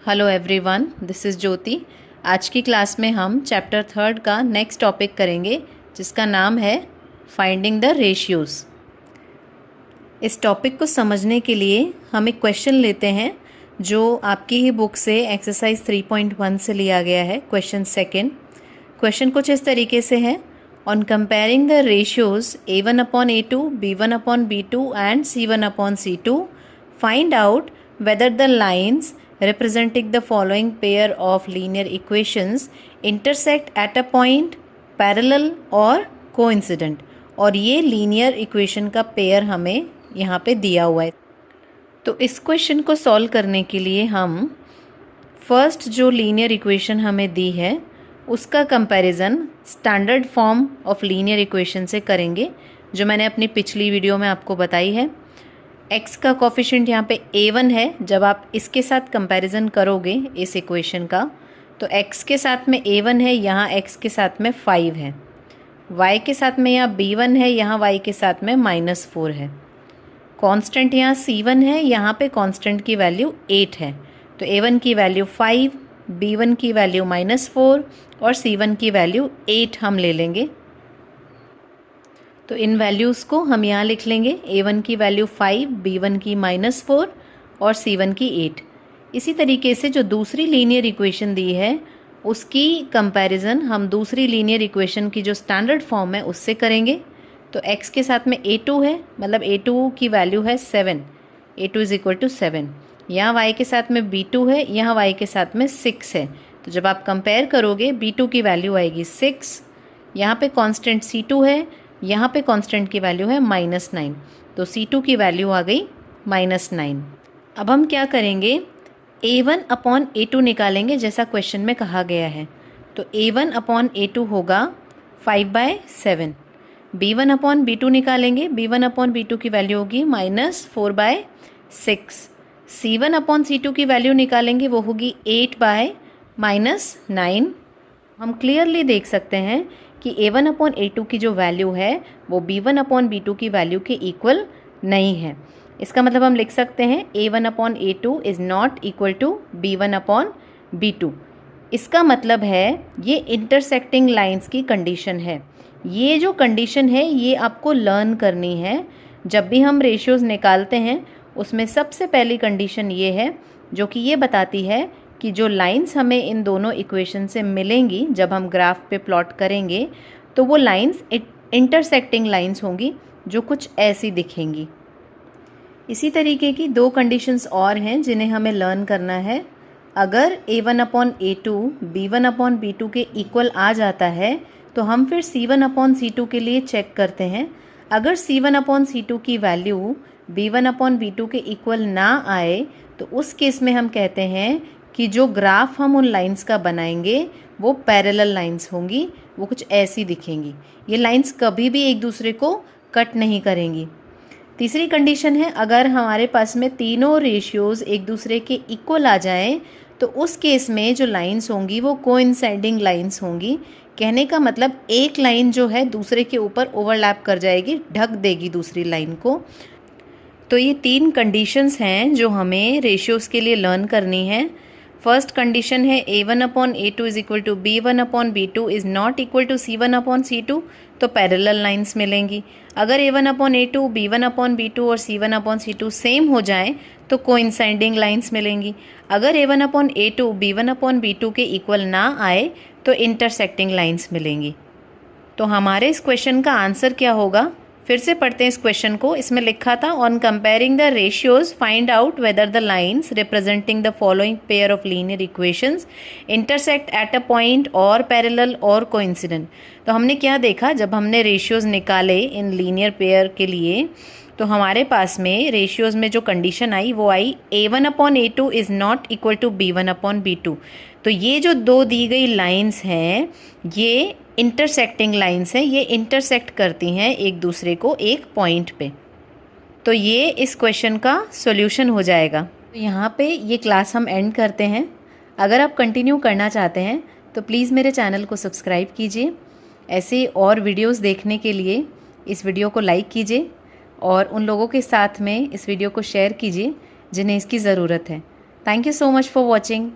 Hello everyone, this is ज्योति। आज की class में हम चैप्टर 3 का नेक्स्ट टॉपिक करेंगे जिसका नाम है फाइंडिंग द रेशियोज़। इस टॉपिक को समझने के लिए हम एक क्वेश्चन लेते हैं जो आपकी ही बुक से एक्सरसाइज 3.1 से लिया गया है। Question second. क्वेश्चन कुछ इस तरीके से है, on comparing the ratios A1/A2, B1/B2 and C1/C2 find out whether the lines representing the following pair of linear equations intersect at a point, parallel और coincident। और ये लीनियर इक्वेशन का pair हमें यहाँ पे दिया हुआ है। तो इस क्वेश्चन को सॉल्व करने के लिए हम फर्स्ट जो लीनियर इक्वेशन हमें दी है उसका comparison standard form of linear equation से करेंगे, जो मैंने अपनी पिछली वीडियो में आपको बताई है। x का कोफिशिएंट यहाँ पे a1 है। जब आप इसके साथ कंपैरिजन करोगे इस इक्वेशन का, तो x के साथ में a1 है, यहाँ x के साथ में 5 है। y के साथ में यहाँ b1 है, यहाँ y के साथ में -4 है। कांस्टेंट यहाँ c1 है, यहाँ पे कांस्टेंट की वैल्यू 8 है। तो a1 की वैल्यू 5, b1 की वैल्यू -4 और c1 की वैल्यू 8 हम ले लेंगे। तो इन वैल्यूज़ को हम यहाँ लिख लेंगे। a1 की वैल्यू 5, b1 की -4 और c1 की 8। इसी तरीके से जो दूसरी लीनियर इक्वेशन दी है उसकी कंपैरिजन हम दूसरी लीनियर इक्वेशन की जो स्टैंडर्ड फॉर्म है उससे करेंगे। तो x के साथ में a2 है, मतलब a2 की वैल्यू है 7, a2 = 7। यहाँ y के साथ में b2 है, यहाँ y के साथ में 6 है। तो जब आप कंपेयर करोगे b2 की वैल्यू आएगी 6, यहाँ पे कांस्टेंट c2 है, यहाँ पे कांस्टेंट की वैल्यू है -9। तो c2 की वैल्यू आ गई -9। अब हम क्या करेंगे, a1/a2 निकालेंगे जैसा क्वेश्चन में कहा गया है। तो a1/a2 होगा 5/7। b1/b2 निकालेंगे, b1/b2 की वैल्यू होगी -4/6। c1/c2 की वैल्यू निकालेंगे, वो होगी 8/9। हम क्लियरली देख सकते हैं कि a1/a2 की जो वैल्यू है वो b1/b2 की वैल्यू के इक्वल नहीं है। इसका मतलब हम लिख सकते हैं a1/a2 is not equal to b1/b2। इसका मतलब है ये इंटरसेक्टिंग लाइंस की कंडीशन है। ये जो कंडीशन है ये आपको लर्न करनी है। जब भी हम रेशियोज़ निकालते हैं उसमें सबसे पहली कंडीशन ये है जो कि ये बताती है कि जो लाइंस हमें इन दोनों इक्वेशन से मिलेंगी जब हम ग्राफ पे प्लॉट करेंगे, तो वो लाइंस इंटरसेक्टिंग लाइंस होंगी जो कुछ ऐसी दिखेंगी। इसी तरीके की दो कंडीशंस और हैं जिन्हें हमें लर्न करना है। अगर a1/a2 b1/b2 के इक्वल आ जाता है तो हम फिर c1/c2 के लिए चेक करते हैं। अगर c1/c2 की वैल्यू b1/b2 के इक्वल ना आए तो उस केस में हम कहते हैं कि जो ग्राफ हम उन लाइंस का बनाएंगे वो पैरेलल लाइंस होंगी, वो कुछ ऐसी दिखेंगी। ये लाइंस कभी भी एक दूसरे को कट नहीं करेंगी। तीसरी कंडीशन है, अगर हमारे पास में तीनों रेशियोज़ एक दूसरे के इक्वल आ जाएं तो उस केस में जो लाइंस होंगी वो कोइंसाइडिंग लाइंस होंगी। कहने का मतलब एक लाइन जो है दूसरे के ऊपर ओवरलैप कर जाएगी, ढक देगी दूसरी लाइन को। तो ये तीन कंडीशंस हैं जो हमें रेशियोज़ के लिए लर्न करनी है। फर्स्ट कंडीशन है a1/a2 is equal to b1/b2 is not equal to c1/c2, तो पैरेलल लाइंस मिलेंगी। अगर a1/a2 b1/b2 और c1/c2 सेम हो जाएं तो कोइंसाइडिंग लाइंस मिलेंगी। अगर a1/a2 b1/b2 के इक्वल ना आए तो इंटरसेक्टिंग लाइंस मिलेंगी। तो हमारे इस क्वेश्चन का आंसर क्या होगा, फिर से पढ़ते हैं इस क्वेश्चन को। इसमें लिखा था, on comparing the ratios find out whether the lines representing the following pair of linear equations intersect at a point और पैरेलल और कोइंसिडेंट। तो हमने क्या देखा, जब हमने रेशियोज निकाले इन लीनियर पेयर के लिए तो हमारे पास में रेशियोज में जो कंडीशन आई वो आई a1/a2 is not equal to b1/b2। तो ये जो दो दी गई लाइंस हैं ये इंटरसेक्टिंग लाइंस हैं, ये इंटरसेक्ट करती हैं एक दूसरे को एक पॉइंट पे। तो ये इस क्वेश्चन का सॉल्यूशन हो जाएगा। तो यहाँ पे ये क्लास हम एंड करते हैं। अगर आप कंटिन्यू करना चाहते हैं तो प्लीज़ मेरे चैनल को सब्सक्राइब कीजिए। ऐसे और वीडियोस देखने के लिए इस वीडियो को लाइक कीजिए और उन लोगों के साथ में इस वीडियो को शेयर कीजिए जिन्हें इसकी ज़रूरत है। Thank you so much for watching.